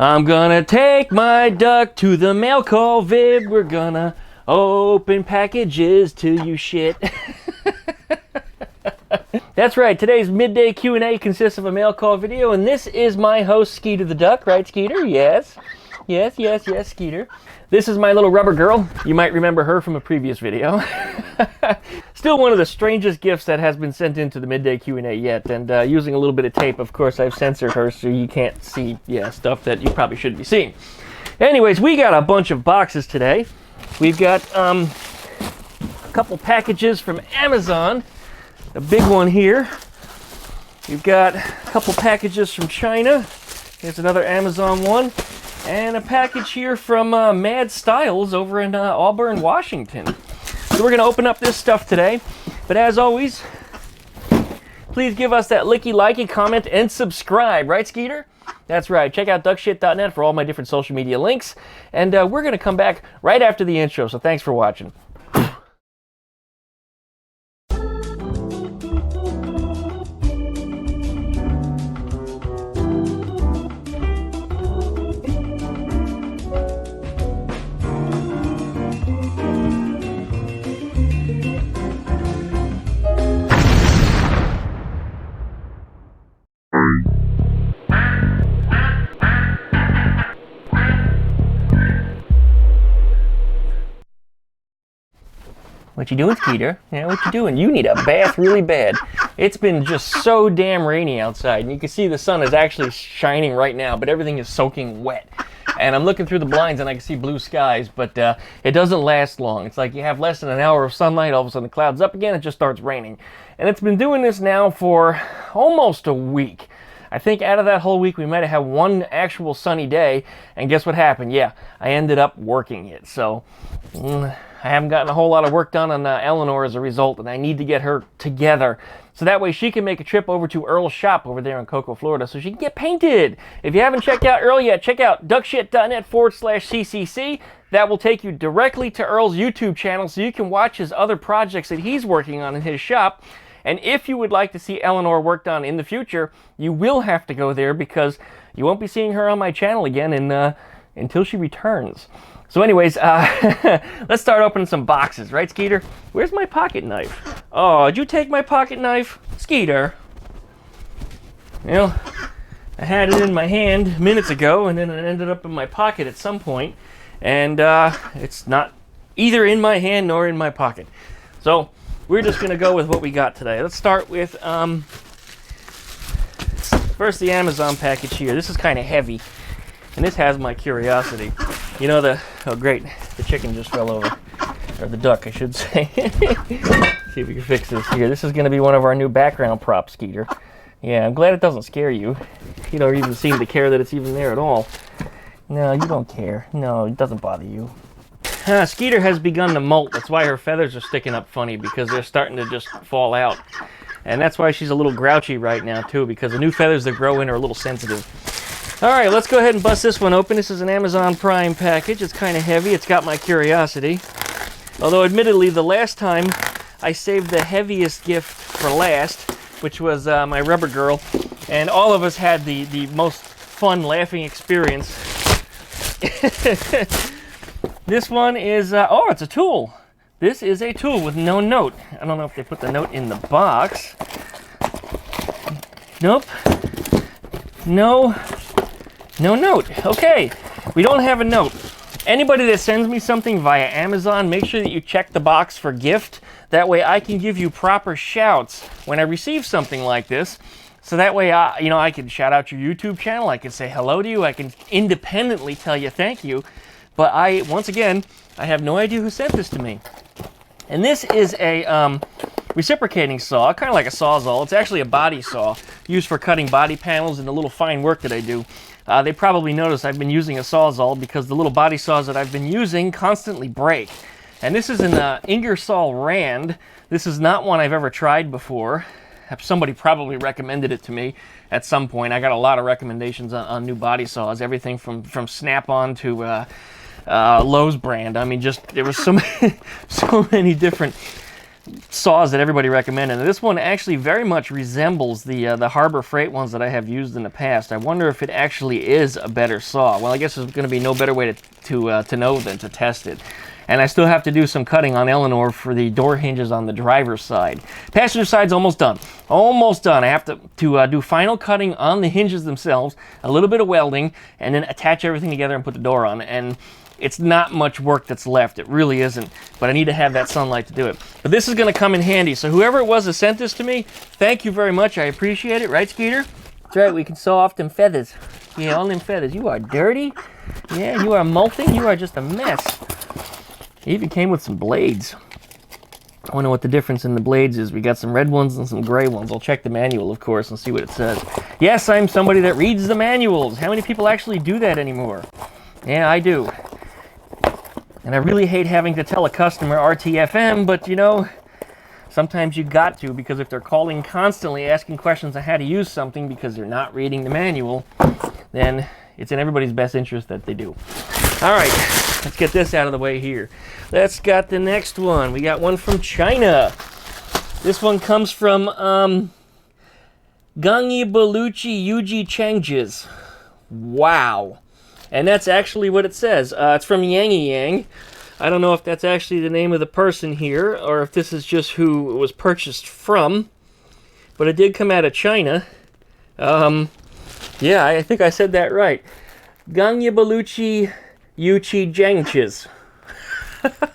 I'm gonna take my duck to the mail call vib. We're gonna open packages till you shit. That's right, today's midday Q&A consists of a mail call video, and this is my host, Skeeter the Duck. Right, Skeeter? Yes. Yes, Skeeter. This is my little rubber girl. You might remember her from a previous video. Still one of the strangest gifts that has been sent into the midday Q&A yet, and using a little bit of tape, of course, I've censored her so you can't see, stuff that you probably shouldn't be seeing. Anyways, we got a bunch of boxes today. We've got a couple packages from Amazon. A big one here. We've got a couple packages from China. Here's another Amazon one. And a package here from MadStiles over in Auburn, Washington. So we're going to open up this stuff today. But as always, please give us that licky, likey, comment, and subscribe. Right, Skeeter? That's right. Check out duckshit.net for all my different social media links. And we're going to come back right after the intro. So thanks for watching. What you doing, Skeeter? Yeah, what you doing? You need a bath really bad. It's been just so damn rainy outside, and you can see the sun is actually shining right now, but everything is soaking wet. And I'm looking through the blinds, and I can see blue skies, but it doesn't last long. It's like you have less than an hour of sunlight, all of a sudden the clouds up again, it just starts raining. And it's been doing this now for almost a week. I think out of that whole week, we might have had one actual sunny day, and guess what happened? Yeah, I ended up working it, so I haven't gotten a whole lot of work done on Eleanor as a result, and I need to get her together so that way she can make a trip over to Earl's shop over there in Cocoa, Florida, so she can get painted. If you haven't checked out Earl yet, check out duckshit.net/CCC. That will take you directly to Earl's YouTube channel so you can watch his other projects that he's working on in his shop. And if you would like to see Eleanor worked on in the future, you will have to go there because you won't be seeing her on my channel again until she returns. So anyways, let's start opening some boxes, right, Skeeter? Where's my pocket knife? Oh, did you take my pocket knife? Skeeter. Well, I had it in my hand minutes ago, and then it ended up in my pocket at some point, and it's not either in my hand nor in my pocket. So we're just going to go with what we got today. Let's start with, first the Amazon package here. This is kind of heavy, and this has my curiosity. You know oh great, the chicken just fell over. Or the duck, I should say. See if we can fix this here. This is going to be one of our new background props, Skeeter. Yeah, I'm glad it doesn't scare you. You don't even seem to care that it's even there at all. No, you don't care. No, it doesn't bother you. Skeeter has begun to molt. That's why her feathers are sticking up funny, because they're starting to just fall out. And that's why she's a little grouchy right now, too, because the new feathers that grow in are a little sensitive. All right, let's go ahead and bust this one open. This is an Amazon Prime package. It's kind of heavy. It's got my curiosity. Although, admittedly, the last time I saved the heaviest gift for last, which was my rubber girl, and all of us had the most fun laughing experience. This one is, oh, it's a tool. This is a tool with no note. I don't know if they put the note in the box. Nope. No note. Okay, we don't have a note. Anybody that sends me something via Amazon, make sure that you check the box for gift. That way I can give you proper shouts when I receive something like this. So that way, I can shout out your YouTube channel. I can say hello to you. I can independently tell you thank you. But once again, I have no idea who sent this to me. And this is a reciprocating saw, kind of like a Sawzall. It's actually a body saw used for cutting body panels and the little fine work that I do. They probably noticed I've been using a Sawzall because the little body saws that I've been using constantly break. And this is an Ingersoll Rand. This is not one I've ever tried before. Somebody probably recommended it to me at some point. I got a lot of recommendations on new body saws, everything from Snap-on to Lowe's brand. I mean, just there was so many different saws that everybody recommended. And this one actually very much resembles the Harbor Freight ones that I have used in the past. I wonder if it actually is a better saw. Well, I guess there's going to be no better way to know than to test it. And I still have to do some cutting on Eleanor for the door hinges on the driver's side. Passenger side's almost done. Almost done. I have to do final cutting on the hinges themselves, a little bit of welding, and then attach everything together and put the door on. And it's not much work that's left. It really isn't. But I need to have that sunlight to do it. But this is going to come in handy. So whoever it was that sent this to me, thank you very much. I appreciate it. Right, Skeeter? That's right. We can saw off them feathers. Yeah, all them feathers. You are dirty. Yeah, you are molting. You are just a mess. It even came with some blades. I wonder what the difference in the blades is. We got some red ones and some gray ones. I'll check the manual, of course, and see what it says. Yes, I'm somebody that reads the manuals. How many people actually do that anymore? Yeah, I do. And I really hate having to tell a customer RTFM, but you know, sometimes you got to, because if they're calling constantly asking questions on how to use something because they're not reading the manual, then it's in everybody's best interest that they do. All right, let's get this out of the way here. Let's got the next one. We got one from China. This one comes from Gangyi Baluchi Yuji Changes. Wow. And that's actually what it says. It's from Yangy Yang. I don't know if that's actually the name of the person here, or if this is just who it was purchased from. But it did come out of China. Yeah, I think I said that right. Gangyi Baluchi Yuchi Jangches.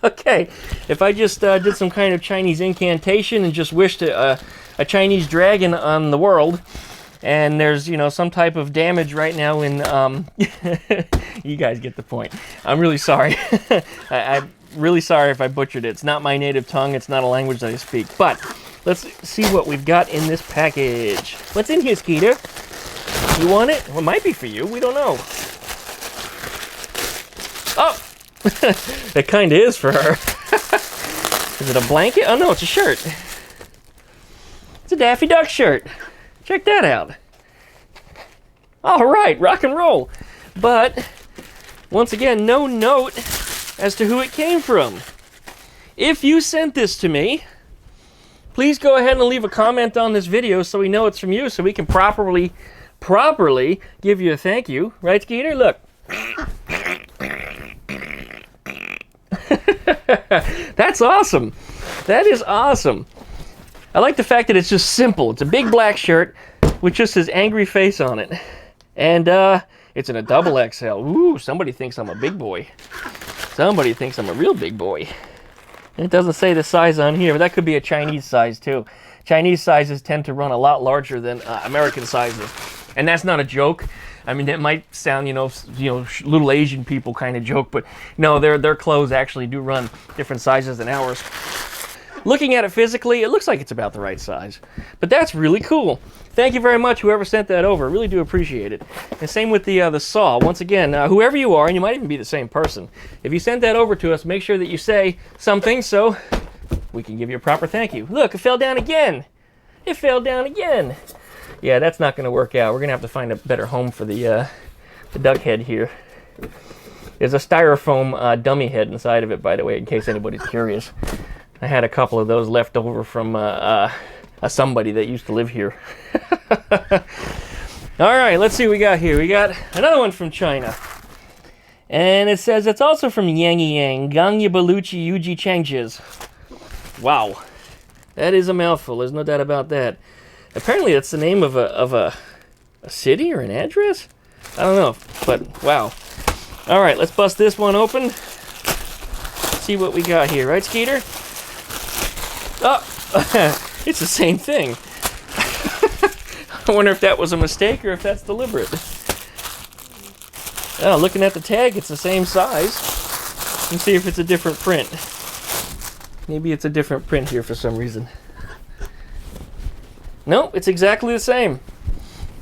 Okay, if I just did some kind of Chinese incantation and just wished a Chinese dragon on the world, and there's, you know, some type of damage right now in, you guys get the point. I'm really sorry. I'm really sorry if I butchered it. It's not my native tongue. It's not a language that I speak. But let's see what we've got in this package. What's in here, Skeeter? You want it? Well, it might be for you. We don't know. Oh! It kind of is for her. Is it a blanket? Oh, no, it's a shirt. It's a Daffy Duck shirt. Check that out. All right, rock and roll. But, once again, no note as to who it came from. If you sent this to me, please go ahead and leave a comment on this video so we know it's from you, so we can properly give you a thank you. Right, Skeeter? Look. That's awesome. That is awesome. I like the fact that it's just simple. It's a big black shirt with just his angry face on it. And it's in a double XL. Ooh, somebody thinks I'm a big boy. Somebody thinks I'm a real big boy. And it doesn't say the size on here, but that could be a Chinese size too. Chinese sizes tend to run a lot larger than American sizes. And that's not a joke. I mean, it might sound, you know, little Asian people kind of joke, but no, their clothes actually do run different sizes than ours. Looking at it physically, it looks like it's about the right size. But that's really cool. Thank you very much, whoever sent that over. I really do appreciate it. And same with the saw. Once again, whoever you are, and you might even be the same person, if you sent that over to us, make sure that you say something so we can give you a proper thank you. Look, it fell down again. It fell down again. Yeah, that's not going to work out. We're going to have to find a better home for the duck head here. There's a styrofoam dummy head inside of it, by the way, in case anybody's curious. I had a couple of those left over from somebody that used to live here. All right, let's see what we got here. We got another one from China. And it says it's also from Yangy Yang, Gangyi Baluchi Yuji Changes. Wow. That is a mouthful. There's no doubt about that. Apparently that's the name of a city or an address? I don't know, but wow. All right, let's bust this one open. See what we got here, right, Skeeter? Oh, it's the same thing. I wonder if that was a mistake or if that's deliberate. Oh, looking at the tag, it's the same size. Let's see if it's a different print. Maybe it's a different print here for some reason. No, it's exactly the same.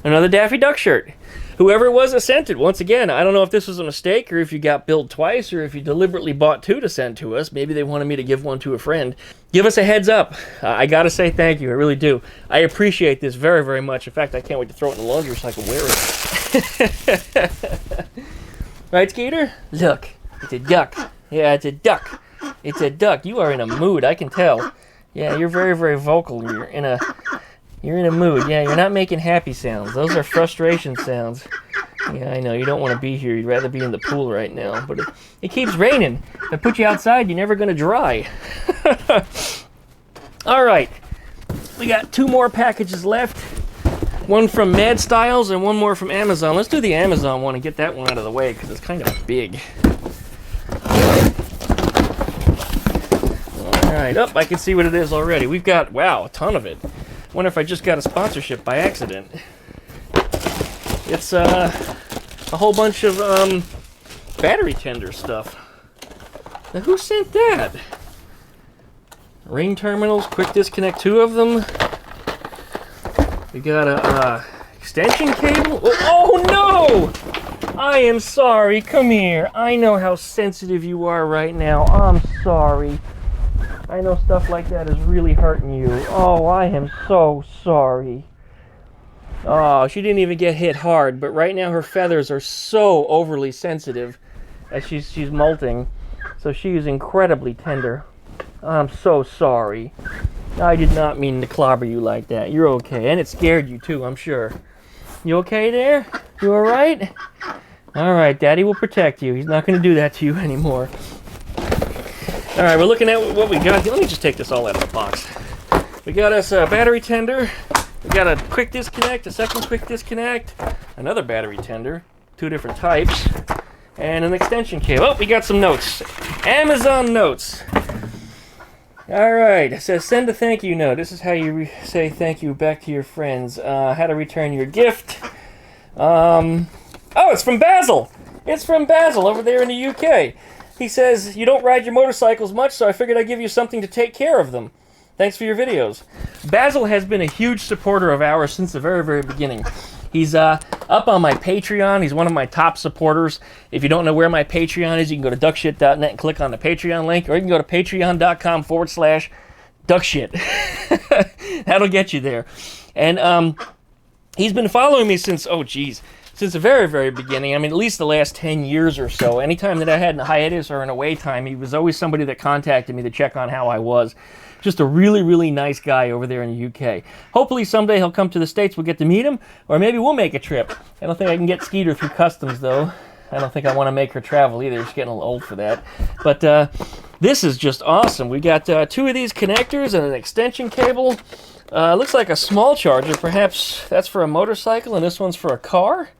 Another Daffy Duck shirt. Whoever it was that sent it, once again, I don't know if this was a mistake or if you got billed twice or if you deliberately bought two to send to us. Maybe they wanted me to give one to a friend. Give us a heads up. I gotta say thank you, I really do. I appreciate this very, very much. In fact, I can't wait to throw it in the laundry so I can wear it. Right, Skeeter? Look, it's a duck. Yeah, it's a duck. It's a duck. You are in a mood, I can tell. Yeah, you're very, very vocal. You're in a mood. Yeah, you're not making happy sounds. Those are frustration sounds. Yeah, I know. You don't want to be here. You'd rather be in the pool right now. But it keeps raining. If I put you outside, you're never going to dry. All right. We got 2 more packages left. One from MadStiles and one more from Amazon. Let's do the Amazon one and get that one out of the way because it's kind of big. All right. Oh, I can see what it is already. We've got, wow, a ton of it. Wonder if I just got a sponsorship by accident. It's a whole bunch of battery tender stuff. Now, who sent that? Ring terminals, quick disconnect, 2 of them. We got a extension cable. Oh no! I am sorry. Come here. I know how sensitive you are right now. I'm sorry. I know stuff like that is really hurting you. Oh, I am so sorry. Oh, she didn't even get hit hard, but right now her feathers are so overly sensitive as she's molting. So she is incredibly tender. I'm so sorry. I did not mean to clobber you like that. You're okay. And it scared you too, I'm sure. You okay there? You alright? Alright, Daddy will protect you. He's not going to do that to you anymore. Alright, we're looking at what we got. Let me just take this all out of the box. We got us a battery tender. We got a quick disconnect, a second quick disconnect, another battery tender, 2 different types, and an extension cable. Oh, we got some notes. Amazon notes. Alright, it says send a thank you note. This is how you say thank you back to your friends. How to return your gift. Oh, it's from Basil. It's from Basil over there in the UK. He says, you don't ride your motorcycles much, so I figured I'd give you something to take care of them. Thanks for your videos. Basil has been a huge supporter of ours since the very, very beginning. He's up on my Patreon. He's one of my top supporters. If you don't know where my Patreon is, you can go to duckshit.net and click on the Patreon link, or you can go to patreon.com/duckshit. That'll get you there. And he's been following me since, since the very, very beginning. I mean, at least the last 10 years or so. Anytime that I had a hiatus or an away time, he was always somebody that contacted me to check on how I was. Just a really, really nice guy over there in the UK. Hopefully someday he'll come to the States, we'll get to meet him, or maybe we'll make a trip. I don't think I can get Skeeter through customs, though. I don't think I want to make her travel either. She's getting a little old for that. But this is just awesome. We got 2 of these connectors and an extension cable. Looks like a small charger. Perhaps that's for a motorcycle and this one's for a car?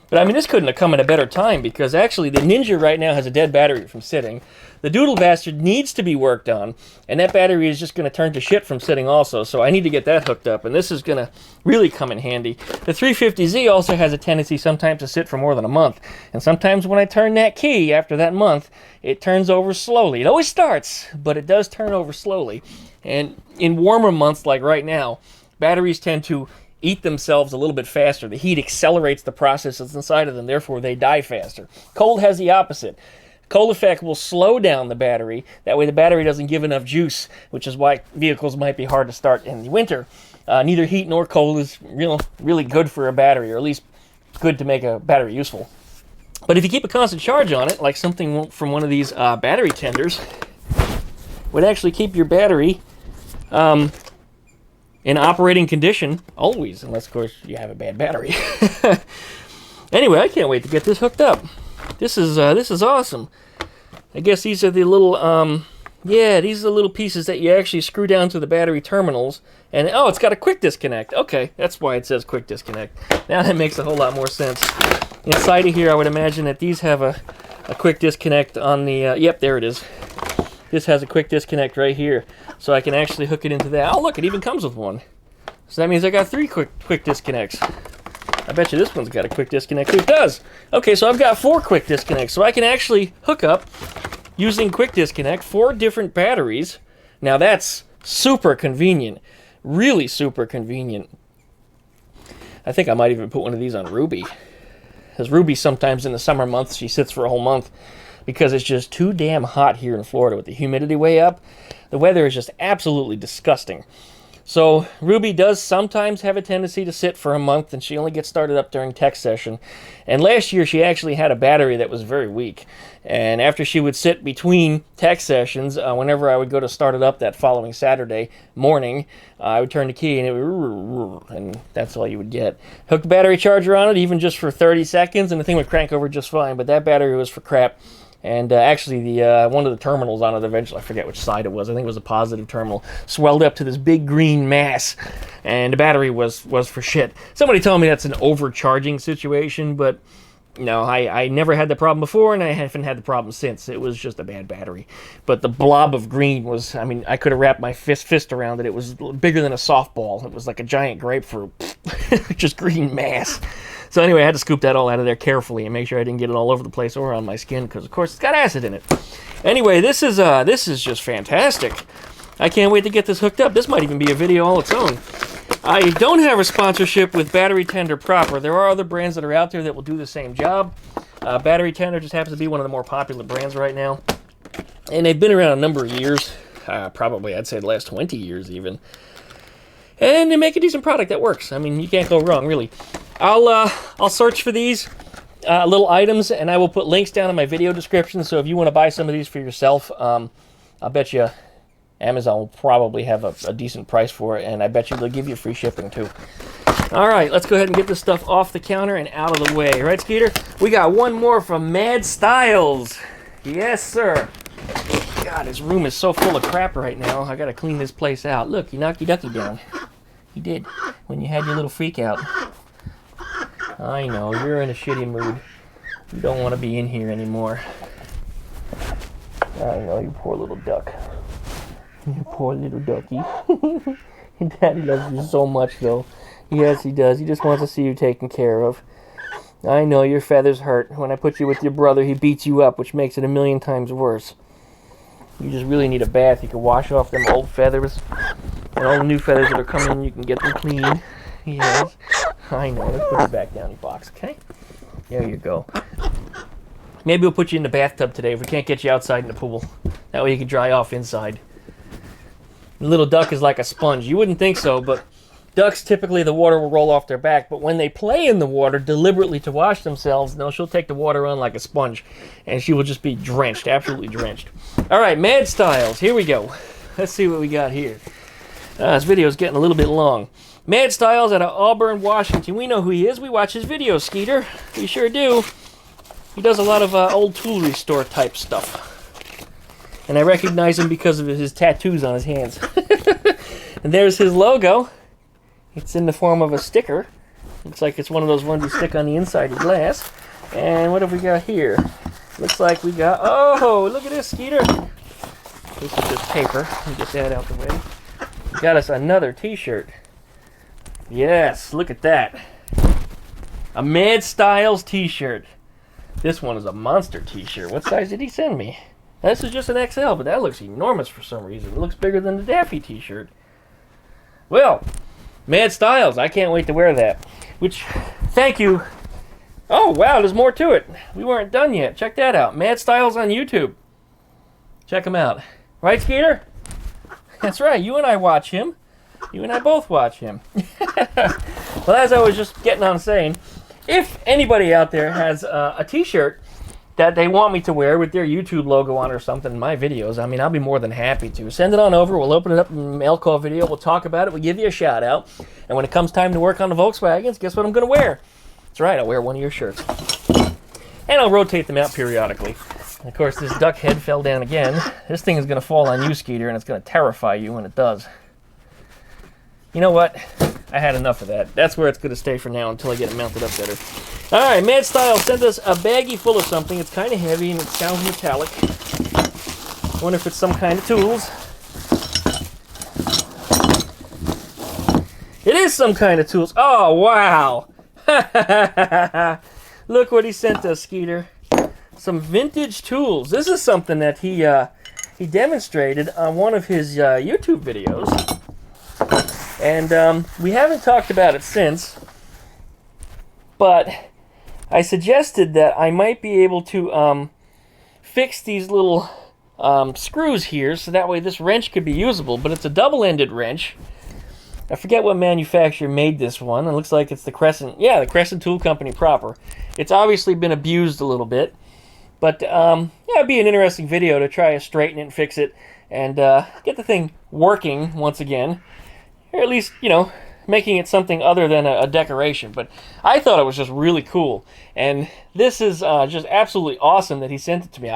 But I mean, this couldn't have come at a better time because actually the Ninja right now has a dead battery from sitting. The Doodle Bastard needs to be worked on, and that battery is just going to turn to shit from sitting also, so I need to get that hooked up, and this is going to really come in handy. The 350Z also has a tendency sometimes to sit for more than a month, and sometimes when I turn that key after that month, it turns over slowly. It always starts, but it does turn over slowly. And in warmer months like right now, batteries tend to eat themselves a little bit faster. The heat accelerates the processes inside of them, therefore they die faster. Cold has the opposite. Cold effect will slow down the battery. That way the battery doesn't give enough juice, which is why vehicles might be hard to start in the winter. Neither heat nor cold is really good for a battery, or at least good to make a battery useful. But if you keep a constant charge on it, like something from one of these battery tenders, would actually keep your battery in operating condition always, unless of course you have a bad battery. Anyway, I can't wait to get this hooked up. This is awesome. I guess these are the little these are the little pieces that you actually screw down to the battery terminals. And oh, it's got a quick disconnect. Okay, that's why it says quick disconnect. Now that makes a whole lot more sense. Inside of here, I would imagine that these have a quick disconnect on the yep, there it is. This has a quick disconnect right here, so I can actually hook it into that. Oh, look, it even comes with one. So that means I got 3 quick disconnects. I bet you this one's got a quick disconnect too. It does! Okay, so I've got 4 quick disconnects, so I can actually hook up, using quick disconnect, 4 different batteries. Now that's super convenient. Really super convenient. I think I might even put one of these on Ruby. Because Ruby sometimes in the summer months, she sits for a whole month. Because it's just too damn hot here in Florida with the humidity way up. The weather is just absolutely disgusting. So Ruby does sometimes have a tendency to sit for a month, and she only gets started up during tech session. And last year she actually had a battery that was very weak. And after she would sit between tech sessions, whenever I would go to start it up that following Saturday morning, I would turn the key and it would, and that's all you would get. Hook the battery charger on it, even just for 30 seconds, and the thing would crank over just fine. But that battery was for crap. And actually, the one of the terminals on it eventually, I forget which side it was, I think it was a positive terminal, swelled up to this big green mass, and the battery was for shit. Somebody told me that's an overcharging situation, but no, I never had the problem before, and I haven't had the problem since. It was just a bad battery. But the blob of green was, I mean, I could have wrapped my fist around it. It was bigger than a softball. It was like a giant grapefruit. Just green mass. So anyway, I had to scoop that all out of there carefully and make sure I didn't get it all over the place or on my skin, because of course it's got acid in it. Anyway, this is just fantastic. I can't wait to get this hooked up. This might even be a video all its own. I don't have a sponsorship with Battery Tender proper. There are other brands that are out there that will do the same job. Battery Tender just happens to be one of the more popular brands right now. And they've been around a number of years. Probably, I'd say the last 20 years even. And they make a decent product that works. I mean, you can't go wrong, really. I'll search for these little items, and I will put links down in my video description. So if you want to buy some of these for yourself, I'll bet you Amazon will probably have a decent price for it, and I bet you they'll give you free shipping too. All right, let's go ahead and get this stuff off the counter and out of the way. Right, Skeeter? We got one more from MadStiles. Yes, sir. God, this room is so full of crap right now. I got to clean this place out. Look, you knocked your ducky down. You did, when you had your little freak out. I know, you're in a shitty mood. You don't want to be in here anymore. I know, you poor little duck. You poor little ducky. Daddy loves you so much, though. Yes, he does. He just wants to see you taken care of. I know, your feathers hurt. When I put you with your brother, he beats you up, which makes it a million times worse. You just really need a bath. You can wash off them old feathers. And all the new feathers that are coming, you can get them clean. Yes. I know. Let's put you back down, you box, okay? There you go. Maybe we'll put you in the bathtub today if we can't get you outside in the pool. That way you can dry off inside. The little duck is like a sponge. You wouldn't think so, but ducks, typically the water will roll off their back. But when they play in the water deliberately to wash themselves, no, she'll take the water on like a sponge. And she will just be drenched, absolutely drenched. All right, MadStiles. Here we go. Let's see what we got here. This video is getting a little bit long. MadStiles out of Auburn, Washington. We know who he is. We watch his videos, Skeeter. We sure do. He does a lot of old tool restore type stuff. And I recognize him because of his tattoos on his hands. And there's his logo. It's in the form of a sticker. Looks like it's one of those ones you stick on the inside of glass. And what have we got here? Looks like we got... Oh, look at this, Skeeter. This is just paper. Let me get that out the way. We got us another t-shirt. Yes, look at that. A MadStiles t-shirt. This one is a monster t-shirt. What size did he send me? This is just an XL, but that looks enormous for some reason. It looks bigger than the Daffy t-shirt. Well, MadStiles, I can't wait to wear that. Which, thank you. Oh, wow, there's more to it. We weren't done yet. Check that out. MadStiles on YouTube. Check him out. Right, Skeeter? That's right. You and I watch him. You and I both watch him. Well, as I was just getting on saying, if anybody out there has a t-shirt that they want me to wear with their YouTube logo on or something in my videos, I mean, I'll be more than happy to. Send it on over. We'll open it up in a mail call video. We'll talk about it. We'll give you a shout out. And when it comes time to work on the Volkswagens, guess what I'm going to wear? That's right. I'll wear one of your shirts. And I'll rotate them out periodically. And of course, this duck head fell down again. This thing is going to fall on you, Skeeter, and it's going to terrify you when it does. You know what? I had enough of that. That's where it's going to stay for now until I get it mounted up better. All right, MadStiles sent us a baggie full of something. It's kind of heavy and it sounds metallic. I wonder if it's some kind of tools. It is some kind of tools. Oh, wow. Look what he sent us, Skeeter. Some vintage tools. This is something that he demonstrated on one of his YouTube videos. And we haven't talked about it since, but I suggested that I might be able to fix these little screws here so that way this wrench could be usable, but it's a double-ended wrench. I forget what manufacturer made this one. It looks like it's the Crescent. Yeah, the Crescent Tool Company proper. It's obviously been abused a little bit. But, yeah, it'd be an interesting video to try to straighten it and fix it and get the thing working once again. Or at least, you know, making it something other than a decoration. But I thought it was just really cool. And this is just absolutely awesome that he sent it to me.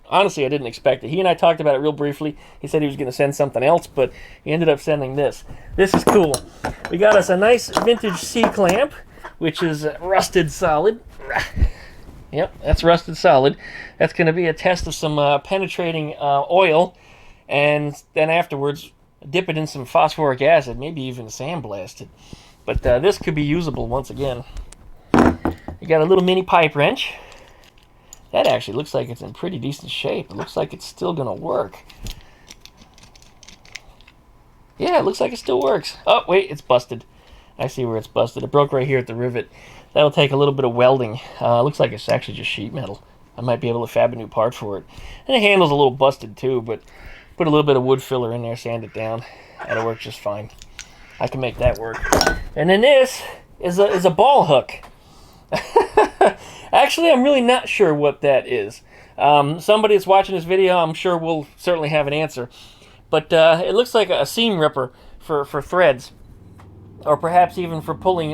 Honestly, I didn't expect it. He and I talked about it real briefly. He said he was going to send something else, but he ended up sending this. This is cool. We got us a nice vintage C-clamp, which is rusted solid. Yep, that's rusted solid. That's going to be a test of some penetrating oil, and then afterwards dip it in some phosphoric acid, maybe even sandblast it. But this could be usable once again. You got a little mini pipe wrench. That actually looks like it's in pretty decent shape. It looks like it's still going to work. Yeah, it looks like it still works. Oh, wait, it's busted. I see where it's busted. It broke right here at the rivet. That'll take a little bit of welding. Looks like it's actually just sheet metal. I might be able to fab a new part for it. And the handle's a little busted too, but put a little bit of wood filler in there, sand it down. That'll work just fine. I can make that work. And then this is a ball hook. Actually, I'm really not sure what that is. Somebody that's watching this video, I'm sure will certainly have an answer. But it looks like a seam ripper for threads. Or perhaps even for pulling,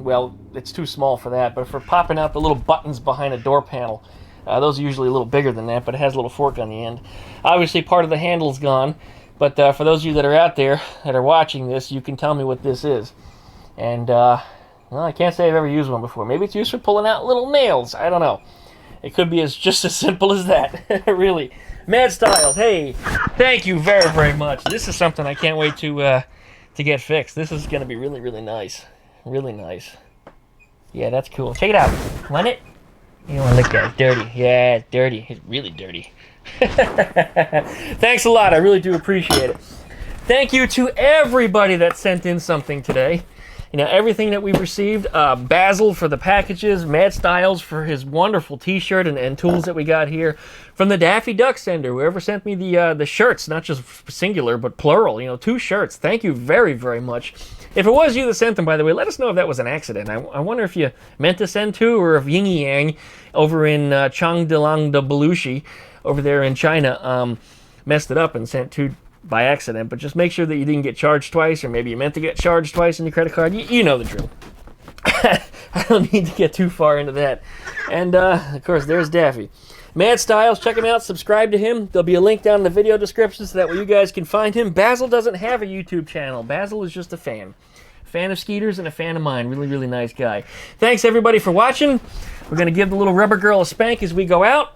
well, it's too small for that, but for popping out the little buttons behind a door panel. Those are usually a little bigger than that, but it has a little fork on the end. Obviously, part of the handle's gone, but for those of you that are out there that are watching this, you can tell me what this is. And, well, I can't say I've ever used one before. Maybe it's used for pulling out little nails. I don't know. It could be just as simple as that, really. MadStiles, hey, thank you very, very much. This is something I can't wait to get fixed. This is going to be really, really nice. Really nice. Yeah, that's cool. Check it out. Want it? You don't want to lick that. It's dirty. Yeah, it's dirty. It's really dirty. Thanks a lot. I really do appreciate it. Thank you to everybody that sent in something today. You know, everything that we've received. Basil for the packages. MadStiles for his wonderful t-shirt and tools that we got here. From the Daffy Duck sender, whoever sent me the shirts, not just singular, but plural, you know, 2 shirts. Thank you very, very much. If it was you that sent them, by the way, let us know if that was an accident. I wonder if you meant to send 2, or if Ying Yang over in Changdelang de Belushi, over there in China, messed it up and sent 2 by accident. But just make sure that you didn't get charged twice, or maybe you meant to get charged twice on your credit card. You know the drill. I don't need to get too far into that. And, of course, there's Daffy. MadStiles, check him out, subscribe to him. There'll be a link down in the video description so that way you guys can find him. Basil doesn't have a YouTube channel. Basil is just a fan. Fan of Skeeter's and a fan of mine. Really, really nice guy. Thanks, everybody, for watching. We're going to give the little rubber girl a spank as we go out.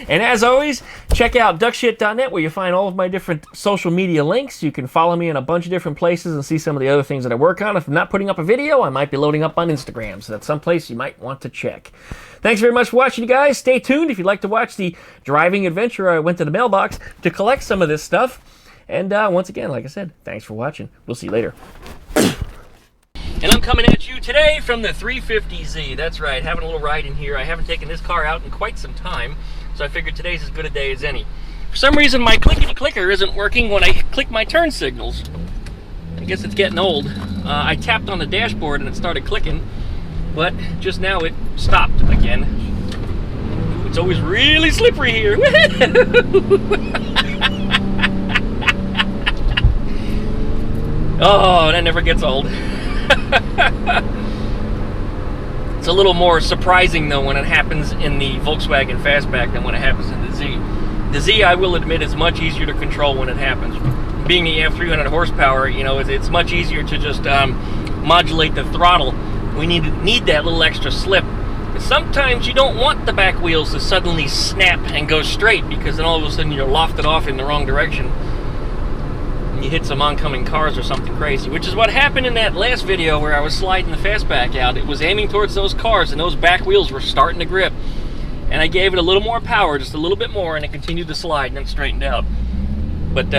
And as always, check out duckshit.net where you find all of my different social media links. You can follow me in a bunch of different places and see some of the other things that I work on. If I'm not putting up a video, I might be loading up on Instagram, so that's someplace you might want to check. Thanks very much for watching, you guys. Stay tuned if you'd like to watch the driving adventure. I went to the mailbox to collect some of this stuff. And once again, like I said, thanks for watching. We'll see you later. And I'm coming at you today from the 350Z. That's right, having a little ride in here. I haven't taken this car out in quite some time, so I figured today's as good a day as any. For some reason, my clickety-clicker isn't working when I click my turn signals. I guess it's getting old. I tapped on the dashboard and it started clicking, but just now it stopped again. Ooh, it's always really slippery here. Oh, that never gets old. It's a little more surprising though when it happens in the Volkswagen Fastback than when it happens in the Z. The Z, I will admit, is much easier to control when it happens. Being that you have 300 horsepower, you know, it's much easier to just modulate the throttle. We need that little extra slip. But sometimes you don't want the back wheels to suddenly snap and go straight, because then all of a sudden you're lofted off in the wrong direction. You hit some oncoming cars or something crazy, which is what happened in that last video where I was sliding the Fastback out. It was aiming towards those cars and those back wheels were starting to grip, and I gave it a little more power, just a little bit more, and it continued to slide and then straightened out. But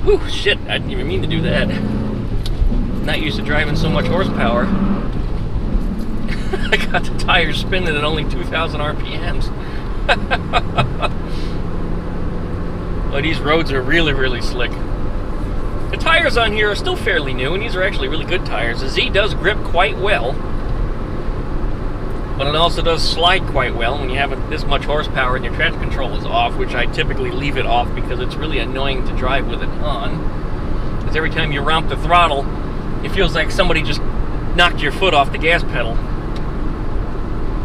whew, shit, I didn't even mean to do that. Not used to driving so much horsepower. I got the tires spinning at only 2,000 RPMs. Oh, these roads are really, really slick. tires on here are still fairly new, and these are actually really good tires. The Z does grip quite well, but it also does slide quite well when you have this much horsepower and your traction control is off, which I typically leave it off because it's really annoying to drive with it on. Because every time you romp the throttle, it feels like somebody just knocked your foot off the gas pedal.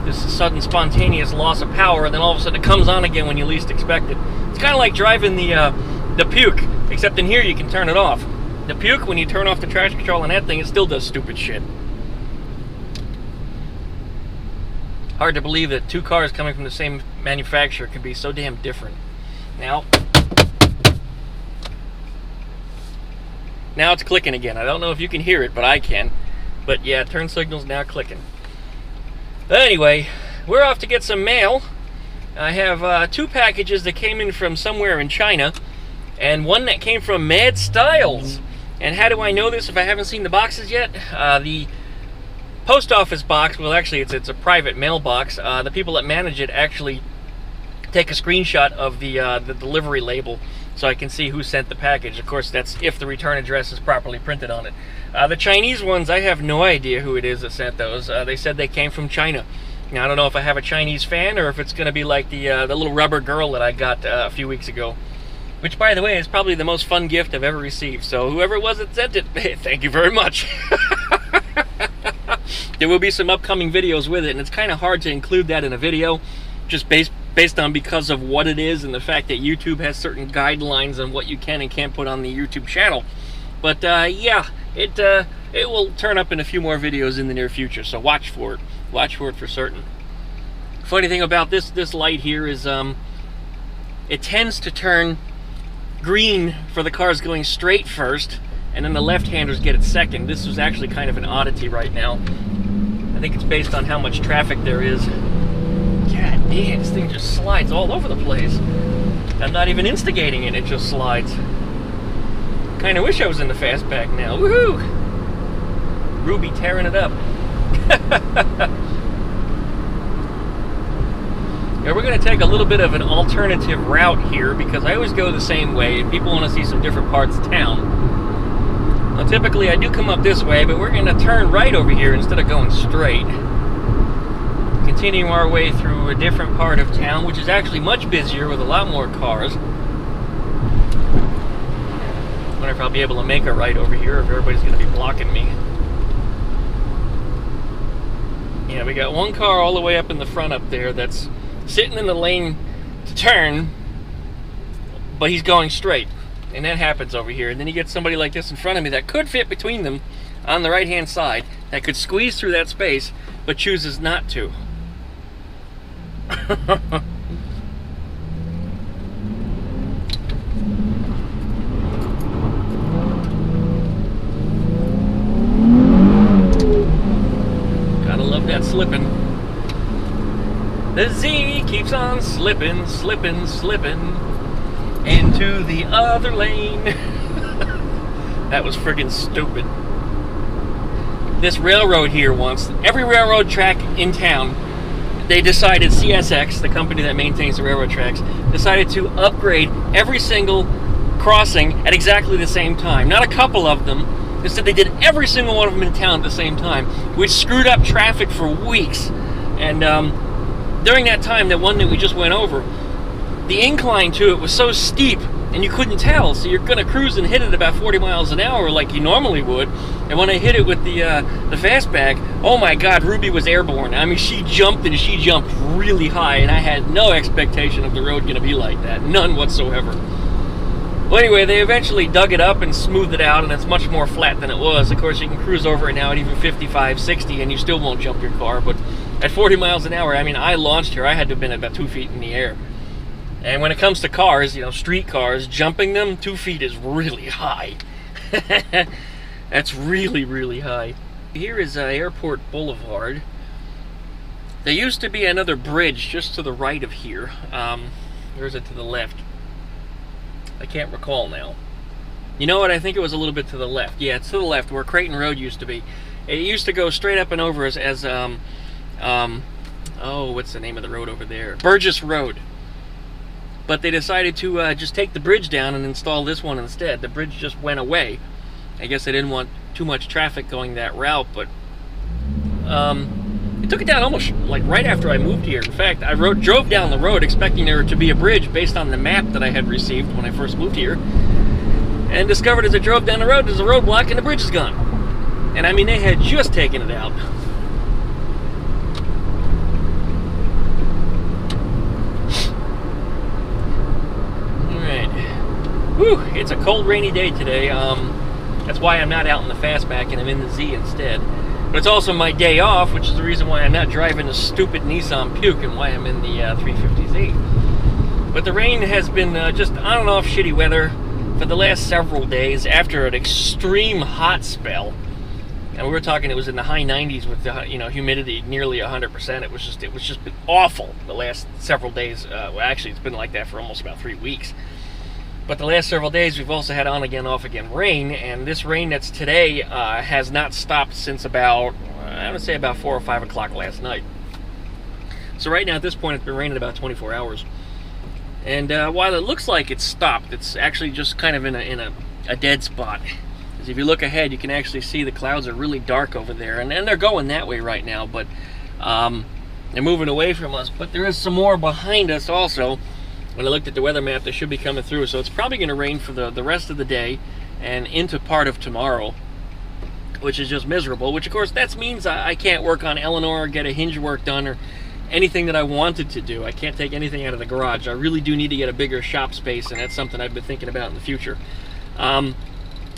This sudden spontaneous loss of power, and then all of a sudden it comes on again when you least expect it. It's kind of like driving the Puke, except in here you can turn it off. The Puke, when you turn off the traction control on that thing, it still does stupid shit. Hard to believe that two cars coming from the same manufacturer could be so damn different. Now it's clicking again. I don't know if you can hear it, but I can. But yeah, turn signal's now clicking. But anyway, we're off to get some mail. I have 2 packages that came in from somewhere in China, and one that came from MadStiles. And how do I know this if I haven't seen the boxes yet? The post office box, well actually it's a private mailbox. The people that manage it actually take a screenshot of the delivery label so I can see who sent the package. Of course, that's if the return address is properly printed on it. The Chinese ones, I have no idea who it is that sent those. They said they came from China. Now, I don't know if I have a Chinese fan or if it's going to be like the little rubber girl that I got a few weeks ago. Which, by the way, is probably the most fun gift I've ever received. So whoever it was that sent it, thank you very much. There will be some upcoming videos with it, and it's kind of hard to include that in a video, just based on because of what it is and the fact that YouTube has certain guidelines on what you can and can't put on the YouTube channel. But yeah, it will turn up in a few more videos in the near future, so watch for it. Watch for it for certain. Funny thing about this light here is it tends to turn green for the cars going straight first, and then the left-handers get it second. This was actually kind of an oddity right now. I think it's based on how much traffic there is. God damn, this thing just slides all over the place. I'm not even instigating it, it just slides. Kinda wish I was in the fastback now. Woohoo! Ruby tearing it up. Now we're going to take a little bit of an alternative route here because I always go the same way and people want to see some different parts of town. Now typically I do come up this way, but we're going to turn right over here instead of going straight. Continuing our way through a different part of town, which is actually much busier with a lot more cars. I wonder if I'll be able to make a right over here, if everybody's going to be blocking me. Yeah, we got one car all the way up in the front up there that's sitting in the lane to turn, but he's going straight. And that happens over here. And then you get somebody like this in front of me that could fit between them on the right-hand side, that could squeeze through that space, but chooses not to. Gotta love that slipping. The Z keeps on slipping, slipping, slipping into the other lane. That was friggin' stupid. This railroad here once, every railroad track in town, they decided, CSX, the company that maintains the railroad tracks, decided to upgrade every single crossing at exactly the same time. Not a couple of them. Instead, they did every single one of them in town at the same time, which screwed up traffic for weeks. And during that time, that one that we just went over, the incline to it was so steep, and you couldn't tell, so you're going to cruise and hit it about 40 miles an hour like you normally would. And when I hit it with the fastback, oh my God, Ruby was airborne. I mean, she jumped, and she jumped really high, and I had no expectation of the road going to be like that. None whatsoever. Well, anyway, they eventually dug it up and smoothed it out, and it's much more flat than it was. Of course, you can cruise over it now at even 55, 60, and you still won't jump your car. But at 40 miles an hour, I mean, I launched here. I had to have been at about 2 feet in the air. And when it comes to cars, you know, street cars, jumping them 2 feet is really high. That's really, really high. Here is Airport Boulevard. There used to be another bridge just to the right of here. Or is it to the left? I can't recall now. You know what? I think it was a little bit to the left. Yeah, it's to the left where Creighton Road used to be. It used to go straight up and over as oh, what's the name of the road over there? Burgess Road. but they decided to just take the bridge down and install this one instead. The bridge just went away. I guess they didn't want too much traffic going that route, but it took it down almost like right after I moved here. In fact, I drove down the road expecting there to be a bridge based on the map that I had received when I first moved here, and discovered as I drove down the road there's a roadblock and the bridge is gone. And I mean, they had just taken it out. Whew, it's a cold, rainy day today. That's why I'm not out in the fastback and I'm in the Z instead. But it's also my day off, which is the reason why I'm not driving a stupid Nissan Puke and why I'm in the 350Z. But the rain has been just on and off shitty weather for the last several days after an extreme hot spell. And we were talking, it was in the high 90s with the, humidity nearly 100%. It was just been awful the last several days. Well, actually, it's been like that for almost about 3 weeks. But the last several days, we've also had on again, off again rain, and this rain that's today has not stopped since about, I would say about 4 or 5 o'clock last night. So right now, at this point, it's been raining about 24 hours. And while it looks like it's stopped, it's actually just kind of in a dead spot. Because if you look ahead, you can actually see the clouds are really dark over there, and they're going that way right now, but they're moving away from us. But there is some more behind us also. When I looked at the weather map, they should be coming through, so it's probably going to rain for the rest of the day and into part of tomorrow, which is just miserable, which of course that means I can't work on Eleanor or get a hinge work done or anything that I wanted to do. I can't take anything out of the garage. I really do need to get a bigger shop space, and that's something I've been thinking about in the future.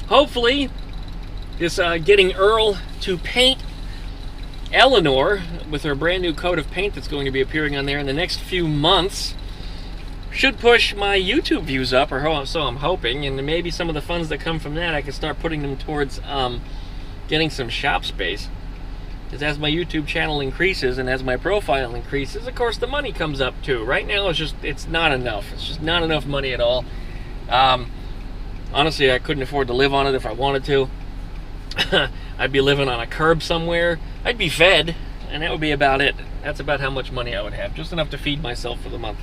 Hopefully, this getting Earl to paint Eleanor with her brand new coat of paint that's going to be appearing on there in the next few months should push my YouTube views up, or so I'm hoping, and maybe some of the funds that come from that I can start putting them towards getting some shop space. Because as my YouTube channel increases and as my profile increases, of course the money comes up too. Right now it's not enough. It's just not enough money at all. Honestly, I couldn't afford to live on it if I wanted to. I'd be living on a curb somewhere. I'd be fed, and that would be about it. That's about how much money I would have, just enough to feed myself for the month.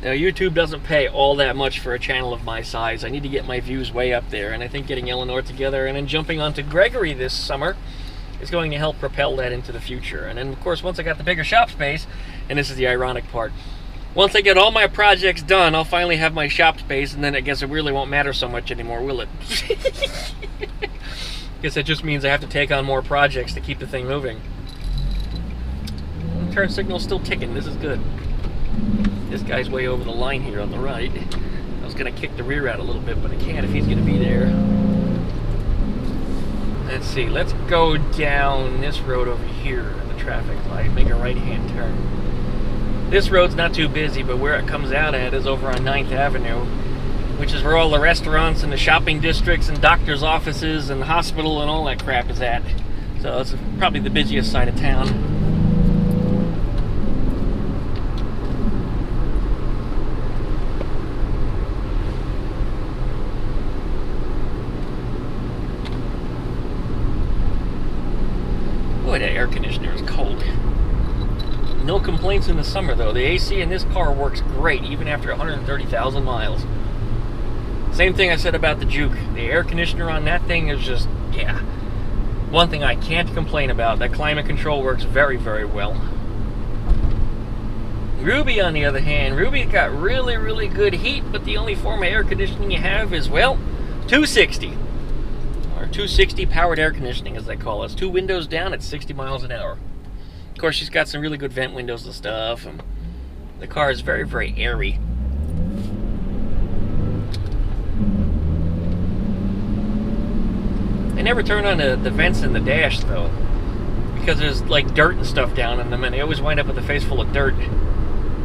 Now, YouTube doesn't pay all that much for a channel of my size. I need to get my views way up there, and I think getting Eleanor together and then jumping onto Gregory this summer is going to help propel that into the future. And then, of course, once I got the bigger shop space, and this is the ironic part, once I get all my projects done, I'll finally have my shop space, and then I guess it really won't matter so much anymore, will it? Guess that just means I have to take on more projects to keep the thing moving. Turn signal's still ticking. This is good. This guy's way over the line here on the right. I was going to kick the rear out a little bit, but I can't if he's going to be there. Let's see. Let's go down this road over here at the traffic light. Make a right-hand turn. This road's not too busy, but where it comes out at is over on 9th Avenue, which is where all the restaurants and the shopping districts and doctor's offices and the hospital and all that crap is at. So it's probably the busiest side of town. Boy, that air conditioner is cold. No complaints in the summer, though. The AC in this car works great, even after 130,000 miles. Same thing I said about the Juke. The air conditioner on that thing is just, yeah. One thing I can't complain about, that climate control works very, very well. Ruby, on the other hand, Ruby's got really, really good heat, but the only form of air conditioning you have is, well, 260. Or 260 powered air conditioning, as they call it. It's 2 windows down at 60 miles an hour. Of course, she's got some really good vent windows and stuff, and the car is very, very airy. I never turn on the vents in the dash, though, because there's like dirt and stuff down in them, and they always wind up with a face full of dirt.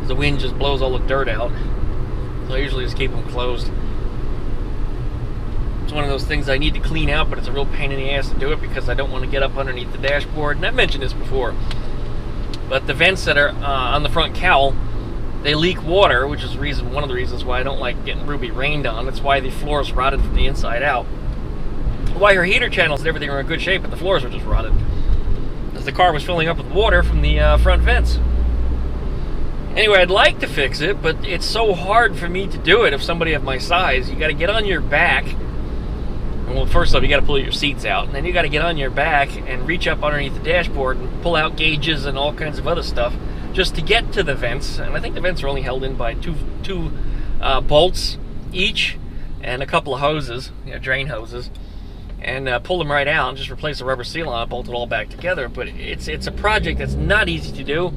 The wind just blows all the dirt out. So I usually just keep them closed. It's one of those things I need to clean out, but it's a real pain in the ass to do it because I don't want to get up underneath the dashboard. And I've mentioned this before, but the vents that are on the front cowl, they leak water, which is one of the reasons why I don't like getting Ruby rained on. That's why the floors rotted from the inside out. Why her heater channels and everything were in good shape, but the floors were just rotted, as the car was filling up with water from the front vents. Anyway, I'd like to fix it, but it's so hard for me to do it if somebody of my size. You got to get on your back. Well, first off, you got to pull your seats out, and then you got to get on your back and reach up underneath the dashboard and pull out gauges and all kinds of other stuff just to get to the vents. And I think the vents are only held in by two bolts each and a couple of hoses, drain hoses, and pull them right out and just replace the rubber seal on it, bolt it all back together. But it's a project that's not easy to do,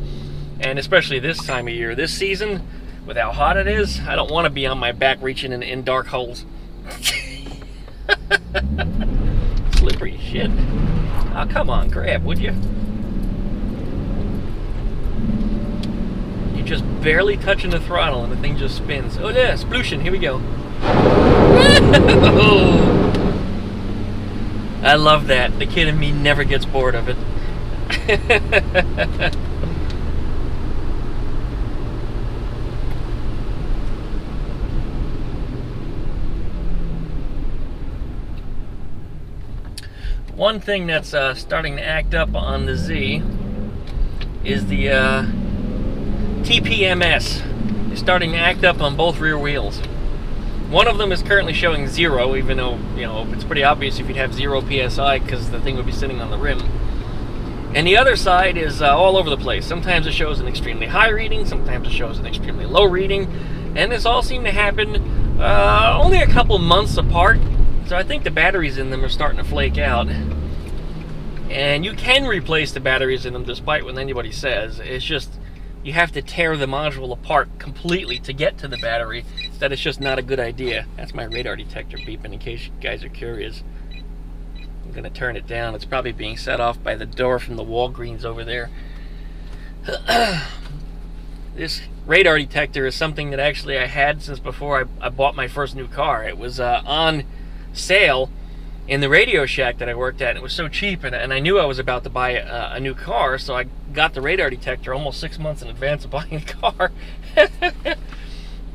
and especially this time of year, this season, with how hot it is, I don't want to be on my back reaching in dark holes. Slippery shit. Oh, come on, grab, would you? You're just barely touching the throttle and the thing just spins. Oh, yeah, splooshin', here we go. I love that. The kid in me never gets bored of it. One thing that's starting to act up on the Z is the TPMS. It's starting to act up on both rear wheels. One of them is currently showing 0, even though, it's pretty obvious if you'd have 0 PSI because the thing would be sitting on the rim. And the other side is all over the place. Sometimes it shows an extremely high reading, sometimes it shows an extremely low reading, and this all seemed to happen only a couple months apart. So I think the batteries in them are starting to flake out. And you can replace the batteries in them despite what anybody says. It's just, you have to tear the module apart completely to get to the battery. That is just not a good idea. That's my radar detector beeping in case you guys are curious. I'm going to turn it down. It's probably being set off by the door from the Walgreens over there. This radar detector is something that actually I had since before I bought my first new car. It was on sale in the Radio Shack that I worked at. It was so cheap, and I knew I was about to buy a new car, so I got the radar detector almost 6 months in advance of buying a car.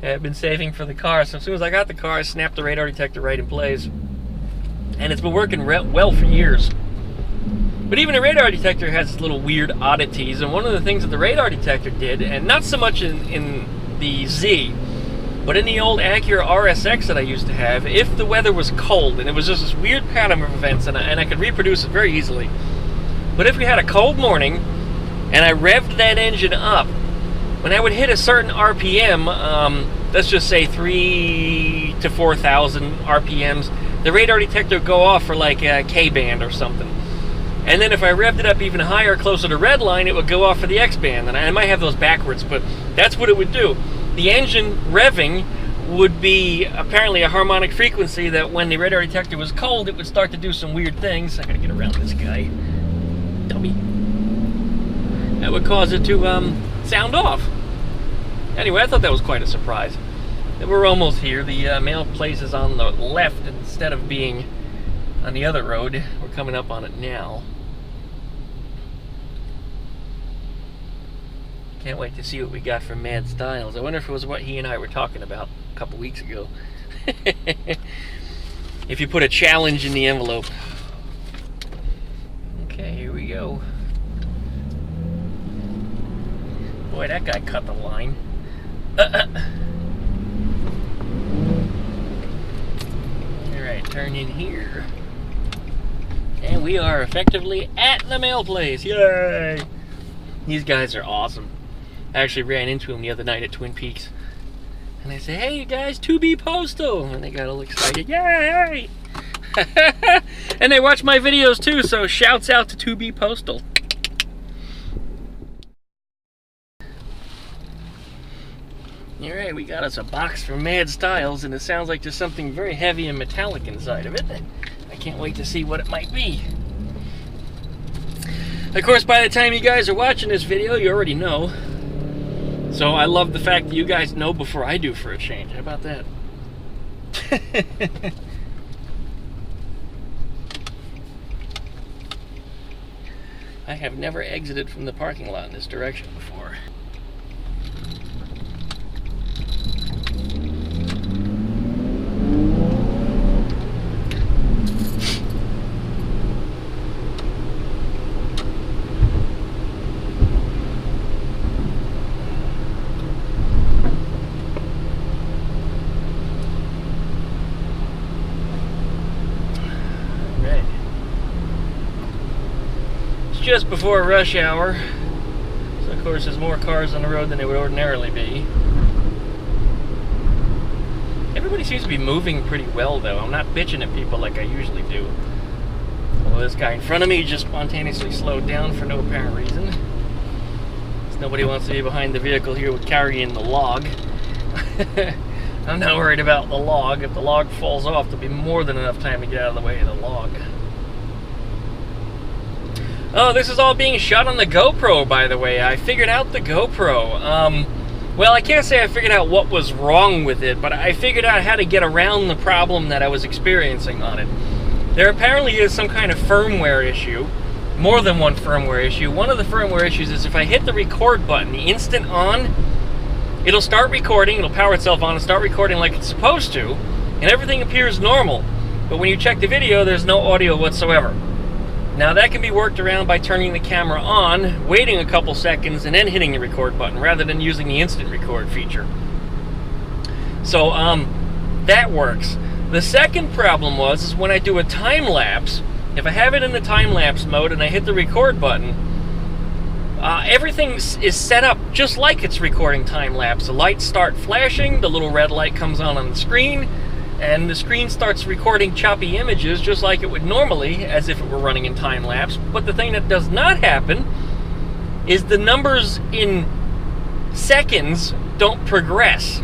I've been saving for the car, so as soon as I got the car, I snapped the radar detector right in place, and it's been working well for years. But even a radar detector has little weird oddities, and one of the things that the radar detector did, and not so much in the Z, but in the old Acura RSX that I used to have, if the weather was cold, and it was just this weird pattern of events, and I could reproduce it very easily. But if we had a cold morning, and I revved that engine up, when I would hit a certain RPM, let's just say 3,000 to 4,000 RPMs, the radar detector would go off for like a K-band or something. And then if I revved it up even higher, closer to red line, it would go off for the X-band. And I might have those backwards, but that's what it would do. The engine revving would be apparently a harmonic frequency that when the radar detector was cold, it would start to do some weird things. I gotta get around this guy. Dummy. That would cause it to sound off. Anyway, I thought that was quite a surprise. We're almost here. The mail place is on the left instead of being on the other road. We're coming up on it now. Can't wait to see what we got from MadStiles. I wonder if it was what he and I were talking about a couple weeks ago. If you put a challenge in the envelope. Okay, here we go. Boy, that guy cut the line. Alright, turn in here. And we are effectively at the mail place. Yay! These guys are awesome. I actually ran into them the other night at Twin Peaks. And I said, hey, you guys, 2B Postal. And they got all excited. Yay! And they watch my videos too, so shouts out to 2B Postal. Alright, we got us a box from MadStiles, and it sounds like there's something very heavy and metallic inside of it. I can't wait to see what it might be. Of course, by the time you guys are watching this video, you already know. So I love the fact that you guys know before I do for a change. How about that? I have never exited from the parking lot in this direction before. just before rush hour. So of course there's more cars on the road than there would ordinarily be. Everybody seems to be moving pretty well though. I'm not bitching at people like I usually do. Well, this guy in front of me just spontaneously slowed down for no apparent reason. Nobody wants to be behind the vehicle here with carrying the log. I'm not worried about the log. If the log falls off, there'll be more than enough time to get out of the way of the log. Oh, this is all being shot on the GoPro, by the way. I figured out the GoPro. Well, I can't say I figured out what was wrong with it, but I figured out how to get around the problem that I was experiencing on it. There apparently is some kind of firmware issue. More than one firmware issue. One of the firmware issues is if I hit the record button, the instant on, it'll start recording, it'll power itself on and start recording like it's supposed to, and everything appears normal. But when you check the video, there's no audio whatsoever. Now that can be worked around by turning the camera on, waiting a couple seconds, and then hitting the record button, rather than using the instant record feature. So, that works. The second problem is when I do a time lapse, if I have it in the time-lapse mode and I hit the record button, everything is set up just like it's recording time-lapse. The lights start flashing, the little red light comes on the screen, and the screen starts recording choppy images just like it would normally, as if it were running in time-lapse. But the thing that does not happen is the numbers in seconds don't progress.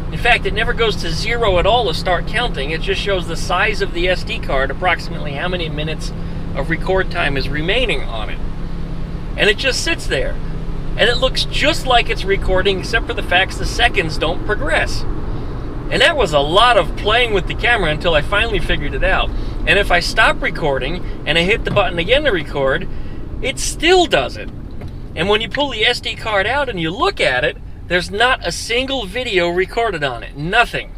In fact, it never goes to 0 at all to start counting. It just shows the size of the SD card, approximately how many minutes of record time is remaining on it. And it just sits there. And it looks just like it's recording, except for the fact the seconds don't progress. And that was a lot of playing with the camera until I finally figured it out. And if I stop recording and I hit the button again to record, it still does it. And when you pull the SD card out and you look at it, there's not a single video recorded on it. Nothing.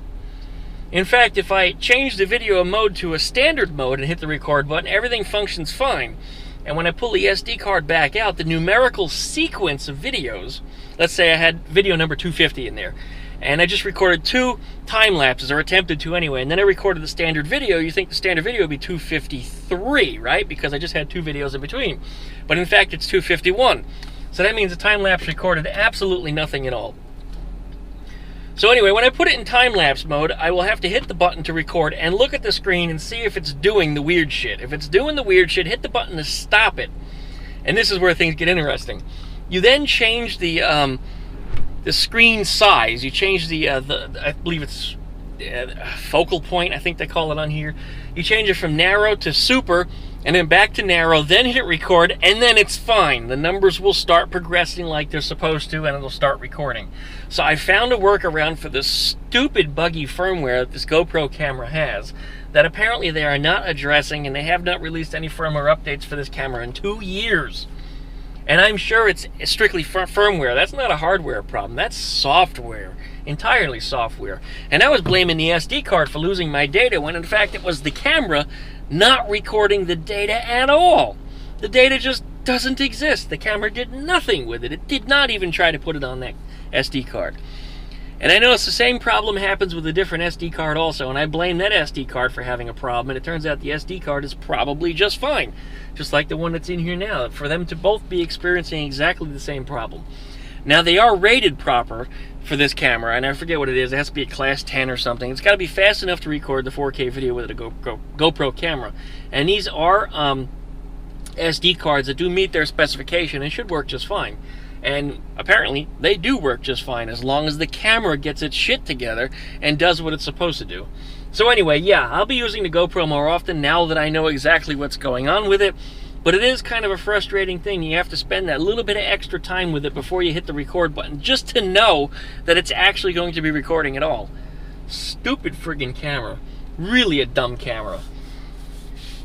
In fact, if I change the video mode to a standard mode and hit the record button, everything functions fine. And when I pull the SD card back out, the numerical sequence of videos, let's say I had video number 250 in there, and I just recorded 2 time lapses, or attempted to anyway, and then I recorded the standard video, you think the standard video would be 253, right? Because I just had 2 videos in between. But in fact, it's 251. So that means the time-lapse recorded absolutely nothing at all. So anyway, when I put it in time-lapse mode, I will have to hit the button to record and look at the screen and see if it's doing the weird shit. If it's doing the weird shit, hit the button to stop it. And this is where things get interesting. You then change the screen size. You change the I believe it's focal point, I think they call it on here. You change it from narrow to super, and then back to narrow, then hit record, and then it's fine. The numbers will start progressing like they're supposed to, and it'll start recording. So I found a workaround for this stupid buggy firmware that this GoPro camera has, that apparently they are not addressing, and they have not released any firmware updates for this camera in 2 years. And I'm sure it's strictly firmware. That's not a hardware problem. That's software. Entirely software. And I was blaming the SD card for losing my data, when in fact it was the camera not recording the data at all. The data just doesn't exist. The camera did nothing with it. It did not even try to put it on that SD card. And I noticed the same problem happens with a different SD card also, and I blame that SD card for having a problem, and it turns out the SD card is probably just fine. Just like the one that's in here now, for them to both be experiencing exactly the same problem. Now, they are rated proper for this camera, and I forget what it is. It has to be a class 10 or something. It's got to be fast enough to record the 4K video with a GoPro camera. And these are SD cards that do meet their specification and should work just fine. And apparently, they do work just fine as long as the camera gets its shit together and does what it's supposed to do. So anyway, yeah, I'll be using the GoPro more often now that I know exactly what's going on with it. But it is kind of a frustrating thing. You have to spend that little bit of extra time with it before you hit the record button, just to know that it's actually going to be recording at all. Stupid friggin' camera. Really a dumb camera.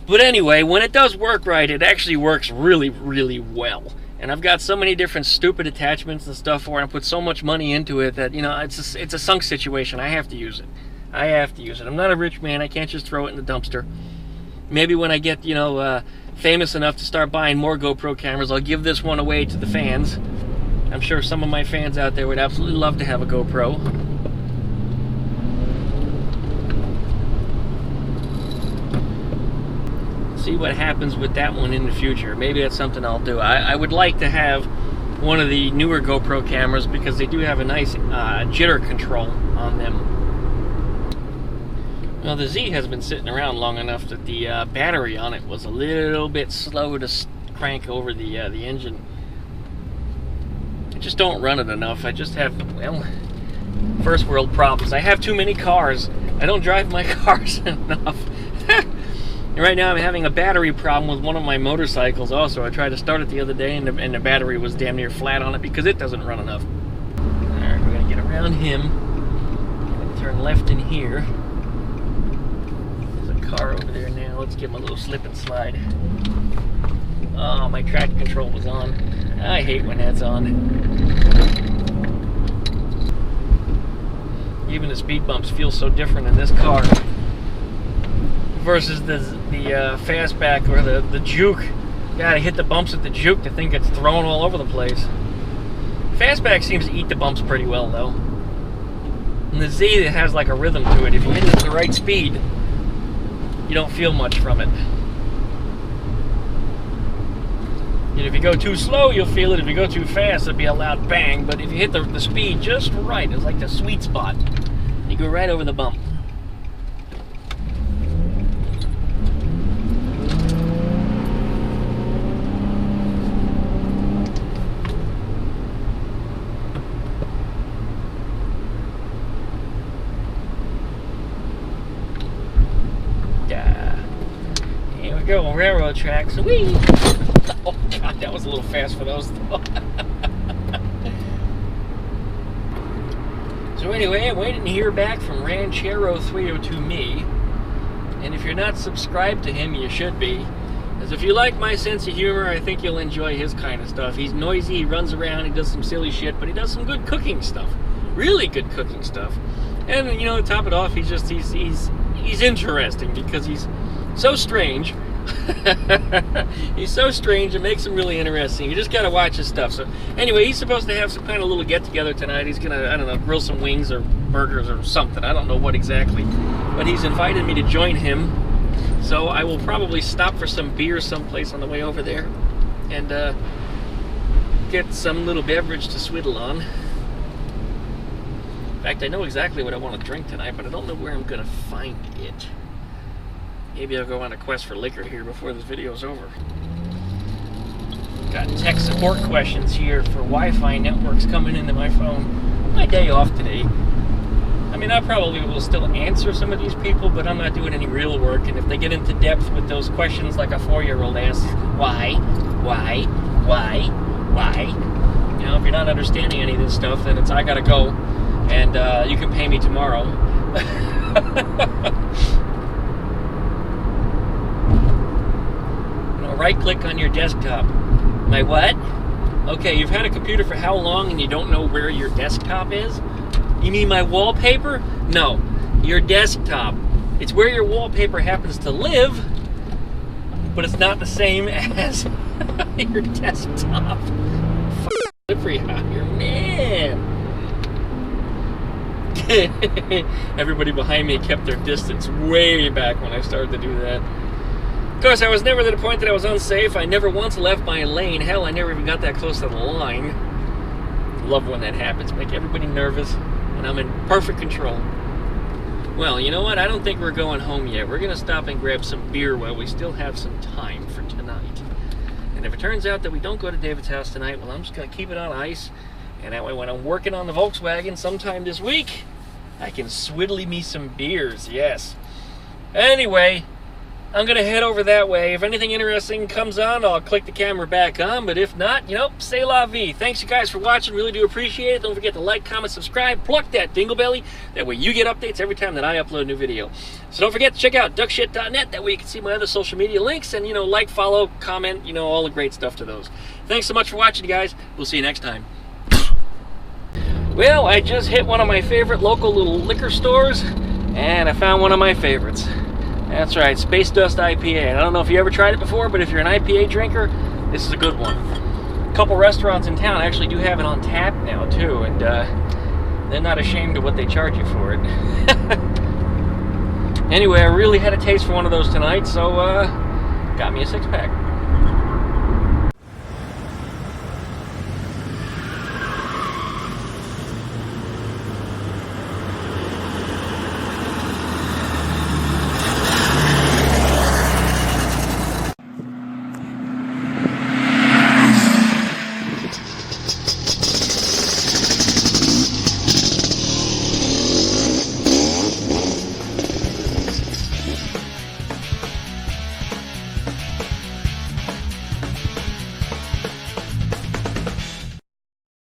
But anyway, when it does work right, it actually works really, really well. And I've got so many different stupid attachments and stuff for it. I put so much money into it that, you know, it's a sunk situation. I have to use it. I have to use it. I'm not a rich man. I can't just throw it in the dumpster. Maybe when I get, you know, famous enough to start buying more GoPro cameras, I'll give this one away to the fans. I'm sure some of my fans out there would absolutely love to have a GoPro. see what happens with that one in the future. Maybe that's something I'll do. I would like to have one of the newer GoPro cameras because they do have a nice jitter control on them. Well, the Z has been sitting around long enough that the battery on it was a little bit slow to crank over the engine. I just don't run it enough. I just have, well, first world problems. I have too many cars. I don't drive my cars enough. And right now I'm having a battery problem with one of my motorcycles also. I tried to start it the other day and the battery was damn near flat on it because it doesn't run enough. Alright, we're going to get around him. I'm going to turn left in here. There's a car over there now. Let's give him a little slip and slide. Oh, my traction control was on. I hate when that's on. Even the speed bumps feel so different in this car versus the fastback or the juke. You gotta hit the bumps with the juke to think it's thrown all over the place. Fastback seems to eat the bumps pretty well though. And the Z, it has like a rhythm to it. If you hit it at the right speed, you don't feel much from it. And if you go too slow, you'll feel it. If you go too fast, it'll be a loud bang. But if you hit the speed just right, it's like the sweet spot. You go right over the bump. Here we go, railroad tracks. Whee! Oh God, that was a little fast for those. So anyway, I'm waiting to hear back from Ranchero 302 Me, and if you're not subscribed to him, you should be. Because if you like my sense of humor, I think you'll enjoy his kind of stuff. He's noisy, he runs around, he does some silly shit, but he does some good cooking stuff. Really good cooking stuff. And you know, to top it off, he's interesting because he's so strange. He's so strange, it makes him really interesting. You just gotta watch his stuff. So anyway, he's supposed to have some kind of little get-together tonight. He's gonna, I don't know, grill some wings or burgers or something. I don't know what exactly. But he's invited me to join him. So I will probably stop for some beer someplace on the way over there and get some little beverage to swiddle on. In fact, I know exactly what I want to drink tonight, but I don't know where I'm gonna find it. Maybe I'll go on a quest for liquor here before this video's over. Got tech support questions here for Wi-Fi networks coming into my phone. My day off today. I mean, I probably will still answer some of these people, but I'm not doing any real work. And if they get into depth with those questions like a 4-year-old asks, why? You know, if you're not understanding any of this stuff, then it's I gotta go. And you can pay me tomorrow. Right-click on your desktop. My what? Okay, you've had a computer for how long and you don't know where your desktop is? You mean my wallpaper? No, your desktop. It's where your wallpaper happens to live, but it's not the same as your desktop. Slippery out here, man. Everybody behind me kept their distance way back when I started to do that. Of course, I was never to the point that I was unsafe. I never once left my lane. Hell, I never even got that close to the line. Love when that happens. Make everybody nervous, and I'm in perfect control. Well, you know what? I don't think we're going home yet. We're going to stop and grab some beer while we still have some time for tonight. And if it turns out that we don't go to David's house tonight, well, I'm just going to keep it on ice. And that way, when I'm working on the Volkswagen sometime this week, I can swiddly me some beers. Yes. Anyway, I'm going to head over that way. If anything interesting comes on, I'll click the camera back on. But if not, you know, c'est la vie. Thanks you guys for watching. Really do appreciate it. Don't forget to like, comment, subscribe, pluck that dingle belly. That way you get updates every time that I upload a new video. So don't forget to check out duckshit.net. That way you can see my other social media links. And, you know, like, follow, comment, you know, all the great stuff to those. Thanks so much for watching, you guys. We'll see you next time. Well, I just hit one of my favorite local little liquor stores. And I found one of my favorites. That's right, Space Dust IPA. I don't know if you ever tried it before, but if you're an IPA drinker, this is a good one. A couple restaurants in town actually do have it on tap now, too, and they're not ashamed of what they charge you for it. Anyway, I really had a taste for one of those tonight, so got me a 6-pack.